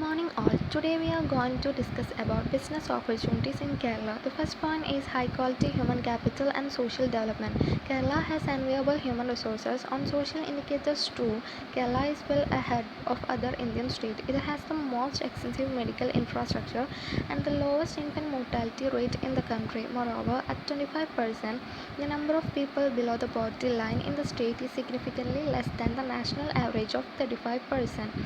morning all. Today we are going to discuss about business opportunities in Kerala. The first point is high quality human capital and social development. Kerala has enviable human resources. On social indicators too, Kerala is well ahead of other Indian states. It has the most extensive medical infrastructure and the lowest infant mortality rate in the country. Moreover, at 25%, the number of people below the poverty line in the state is significantly less than the national average of 35%.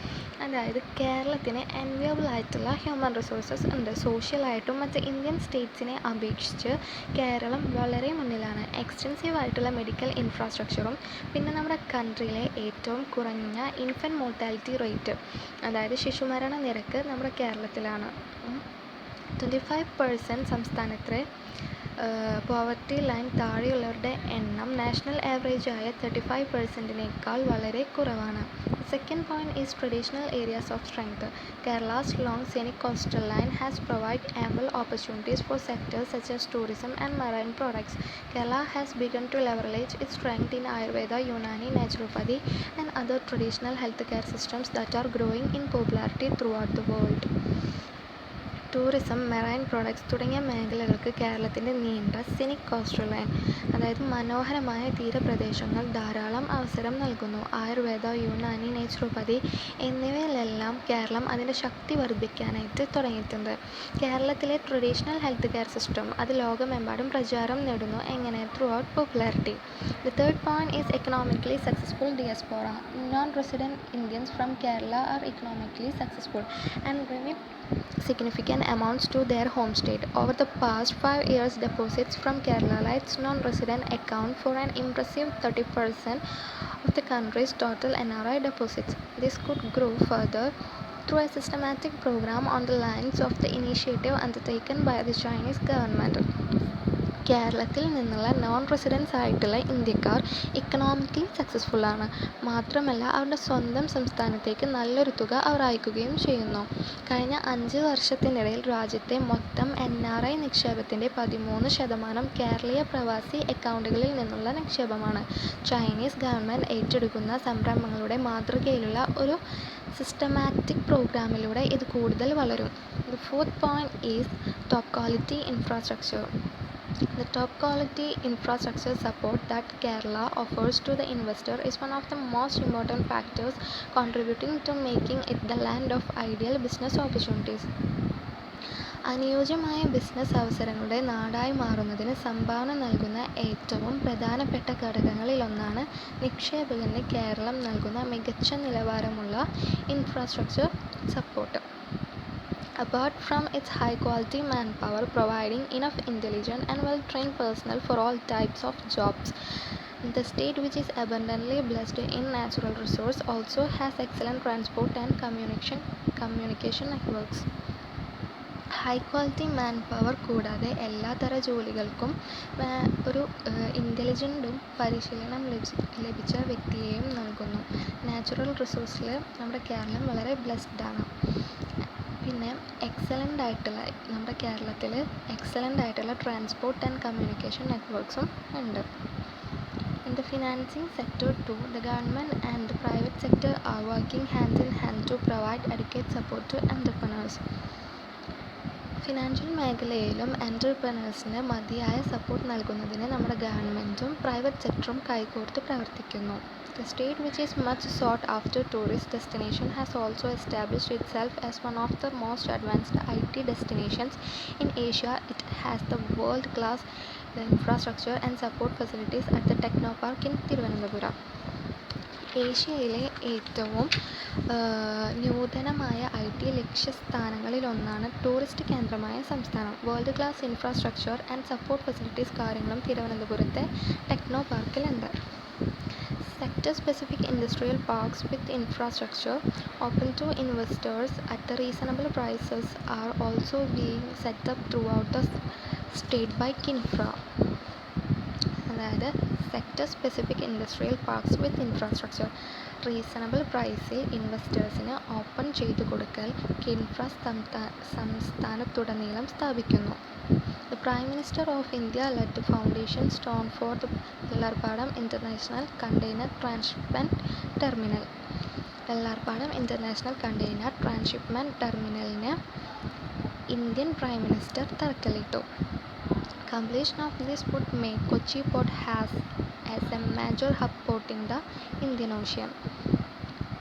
അതായത് കേരളത്തിന് എൻവിയബിൾ ആയിട്ടുള്ള human resources ഉണ്ട്. സോഷ്യലായിട്ടും മറ്റ് Indian സ്റ്റേറ്റ്സിനെ അപേക്ഷിച്ച് കേരളം വളരെ മുന്നിലാണ്. Extensive ആയിട്ടുള്ള medical ഇൻഫ്രാസ്ട്രക്ചറും പിന്നെ നമ്മുടെ കൺട്രിയിലെ ഏറ്റവും കുറഞ്ഞ ഇൻഫൻറ്റ് മോർട്ടാലിറ്റി റേറ്റ്, അതായത് ശിശുമരണ നിരക്ക് നമ്മുടെ കേരളത്തിലാണ്. 25% സംസ്ഥാനത്തിലെ പോവർട്ടി ലൈൻ താഴെയുള്ളവരുടെ എണ്ണം നാഷണൽ ആവറേജായ 35%-നേക്കാൾ വളരെ കുറവാണ്. Second point is traditional areas of strength. Kerala's long scenic coastal line has provided ample opportunities for sectors such as tourism and marine products. Kerala has begun to leverage its strength in Ayurveda, Unani, Naturopathy and other traditional healthcare systems that are growing in popularity throughout the world. Tourism, marine products തുടങ്ങിയ മേഖലകൾക്ക് കേരളത്തിൻ്റെ നീണ്ട scenic coastal line, അതായത് മനോഹരമായ തീരപ്രദേശങ്ങൾ ധാരാളം അവസരം നൽകുന്നു. Ayurveda, Unani, naturopathy എന്നിവയിലെല്ലാം Keralam അതിൻ്റെ ശക്തി വർദ്ധിക്കാനായിട്ട് തുടങ്ങിയിട്ടുണ്ട്. കേരളത്തിലെ ട്രഡീഷണൽ ഹെൽത്ത് കെയർ സിസ്റ്റം അത് ലോകമെമ്പാടും പ്രചാരം നേടുന്നു. എങ്ങനെ? Through out popularity. The third point is economically successful diaspora. Non-resident Indians from Kerala are economically successful and remit significant amounts to their home state. Over the past 5 years, deposits from Kerala-lites non-resident account for an impressive 30% of the country's total NRI deposits. This could grow further through a systematic program on the lines of the initiative undertaken by the Chinese government. കേരളത്തിൽ നിന്നുള്ള non residence ആയിട്ടുള്ള ഇന്ത്യക്കാർ economically സക്സസ്ഫുള്ളാണ്. മാത്രമല്ല അവരുടെ സ്വന്തം സംസ്ഥാനത്തേക്ക് നല്ലൊരു തുക അവർ അയക്കുകയും ചെയ്യുന്നു. കഴിഞ്ഞ 5 വർഷത്തിനിടയിൽ രാജ്യത്തെ മൊത്തം NRI നിക്ഷേപത്തിൻ്റെ 13% കേരളീയ പ്രവാസി അക്കൗണ്ടുകളിൽ നിന്നുള്ള നിക്ഷേപമാണ്. ചൈനീസ് ഗവൺമെൻറ് ഏറ്റെടുക്കുന്ന സംരംഭങ്ങളുടെ മാതൃകയിലുള്ള ഒരു സിസ്റ്റമാറ്റിക് പ്രോഗ്രാമിലൂടെ ഇത് കൂടുതൽ വളരും. The fourth point is top quality infrastructure. The top quality infrastructure support that Kerala offers to the investor is one of the most important factors contributing to making it the land of ideal business opportunities. അനുയോജ്യമായ business അവസരങ്ങളുടെ നാടായി മാറുന്നതിന് സംഭാവന നൽകുന്ന ഏറ്റവും പ്രധാനപ്പെട്ട ഘടകങ്ങളിലൊന്നാണ് നിക്ഷേപകന് കേരളം നൽകുന്ന മികച്ച നിലവാരമുള്ള infrastructure support. Apart from its high-quality manpower providing enough intelligent and well-trained personnel for all types of jobs, the state, which is abundantly blessed in natural resources, also has excellent transport and communication networks. High quality man power കൂടാതെ എല്ലാത്തര ജോലികൾക്കും ഒരു ഇൻ്റലിജൻറ്റും പരിശീലനം ലഭിച്ച വ്യക്തിയെയും നൽകുന്നു. Natural റിസോഴ്സിൽ നമ്മുടെ കേരളം വളരെ ബ്ലെസ്ഡാണ്. പിന്നെ നമ്മുടെ കേരളത്തിൽ എക്സലൻ്റ് ആയിട്ടുള്ള ട്രാൻസ്പോർട്ട് ആൻഡ് കമ്മ്യൂണിക്കേഷൻ നെറ്റ്വർക്ക്സും ഉണ്ട്. In the financing sector too, the government and the private sector are working hand in hand to provide adequate support to entrepreneurs. Financial മേഖലയിലും എൻ്റർപ്രനേഴ്സിന് മതിയായ സപ്പോർട്ട് നൽകുന്നതിന് നമ്മുടെ ഗവൺമെൻറ്റും പ്രൈവറ്റ് സെക്ടറും കൈകോർത്ത് പ്രവർത്തിക്കുന്നു. The state, which is much sought after tourist destination, has also established itself as one of the most advanced IT destinations in Asia. It has the world-class infrastructure and support facilities at the Technopark in Thiruvananthapuram. ഏഷ്യയിലെ ഏറ്റവും നൂതനമായ IT ലക്ഷ്യസ്ഥാനങ്ങളിലൊന്നാണ് tourist കേന്ദ്രമായ സംസ്ഥാനം. World class infrastructure and support facilities കാര്യങ്ങളും തിരുവനന്തപുരത്തെ techno പാർക്കിലുണ്ട്. Sector-specific industrial parks with infrastructure open to investors at reasonable prices are also being set up throughout the state by KINFRA. അതായത് sector-specific industrial parks വിത്ത് infrastructure reasonable പ്രൈസിൽ ഇൻവെസ്റ്റേഴ്സിന് open ചെയ്തു കൊടുക്കൽ കിൻഫ്ര സംസ്ഥാനത്തുടനീളം സ്ഥാപിക്കുന്നു. The Prime Minister of India laid the foundation stone for the Pillarpadam International Container Transport Terminal. Vallarpadam international container transshipment ടെർമിനലിന് Indian prime minister തറക്കല്ലിട്ടു. Completion of this would make Kochi port as a major hub port in the Indian Ocean.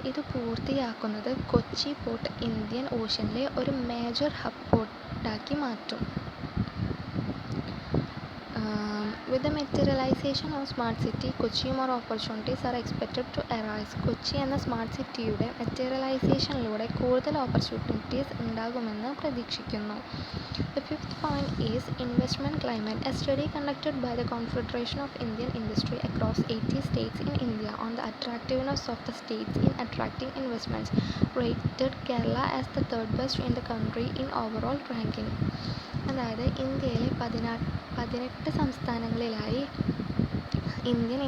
ഇത് പൂർത്തിയാക്കുന്നത് Kochi port Indian ഓഷ്യനിലെ ഒരു major hub പോർട്ടാക്കി മാറ്റും. With the materialization of smart city, Kochi more opportunities are expected to arise. Kochi എന്ന smart സിറ്റിയുടെ മെറ്റീരിയലൈസേഷനിലൂടെ കൂടുതൽ opportunities ഉണ്ടാകുമെന്ന് പ്രതീക്ഷിക്കുന്നു. The fifth point is investment climate. A study conducted by the Confederation of Indian Industry across 80 states in India on the attractiveness of the states in attracting investments rated Kerala as the third best in the country in overall ranking. അതായത് ഇന്ത്യയിലെ 18 സംസ്ഥാനങ്ങളിലായി Indian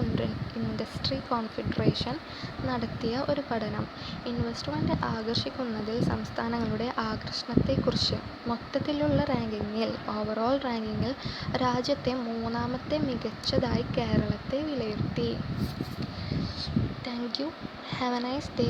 industry confederation നടത്തിയ ഒരു പഠനം investment ആകർഷിക്കുന്നതിൽ സംസ്ഥാനങ്ങളുടെ ആകർഷണത്തെക്കുറിച്ച് മൊത്തത്തിലുള്ള റാങ്കിങ്ങിൽ overall റാങ്കിങ്ങിൽ രാജ്യത്തെ 3ാമത്തെ മികച്ചതായി കേരളത്തെ വിലയിരുത്തി. Thank you. Have A nice day.